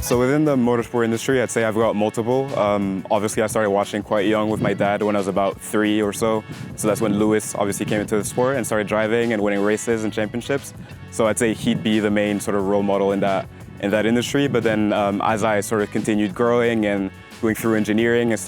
So within the motorsport industry, I'd say I've got multiple. Obviously, I started watching quite young with my dad when I was about 3 or so. So that's when Lewis obviously came into the sport and started driving and winning races and championships. So I'd say he'd be the main sort of role model in that industry. But then as I sort of continued growing and going through engineering and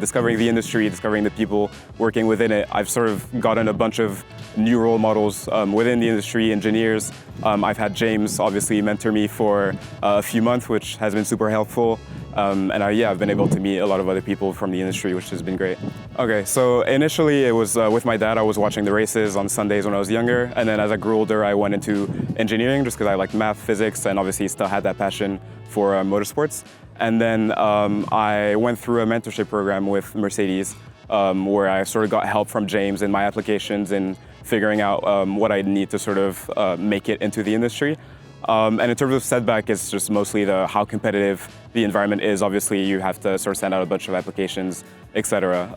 discovering the industry, discovering the people working within it, I've sort of gotten a bunch of new role models within the industry, engineers. I've had James obviously mentor me for a few months, which has been super helpful. I've been able to meet a lot of other people from the industry, which has been great. Okay, so initially it was with my dad. I was watching the races on Sundays when I was younger, and then as I grew older, I went into engineering just because I liked math, physics, and obviously still had that passion for motorsports. And then I went through a mentorship program with Mercedes, where I sort of got help from James in my applications and figuring out what I need to sort of make it into the industry. And in terms of setback, it's just mostly how competitive the environment is. Obviously, you have to sort of send out a bunch of applications, etc.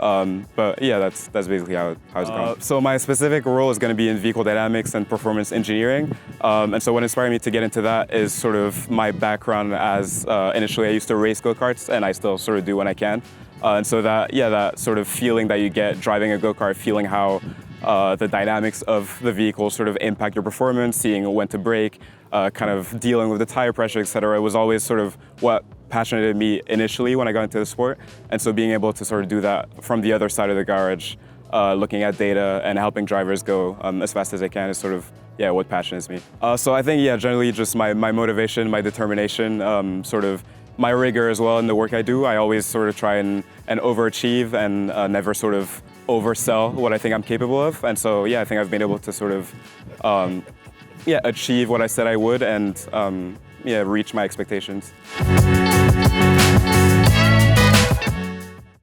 But yeah, that's basically how it's going. So my specific role is going to be in vehicle dynamics and performance engineering. And so what inspired me to get into that is sort of my background as initially I used to race go-karts, and I still sort of do when I can. And so that sort of feeling that you get driving a go-kart, feeling how the dynamics of the vehicle sort of impact your performance, seeing when to brake, kind of dealing with the tire pressure, etc. It was always sort of what passionated me initially when I got into the sport. And so being able to sort of do that from the other side of the garage, looking at data and helping drivers go as fast as they can is sort of what passions me. So I think generally just my motivation, my determination, sort of my rigor as well in the work I do. I always sort of try and overachieve and never sort of oversell what I think I'm capable of. And so I think I've been able to sort of achieve what I said I would and reach my expectations.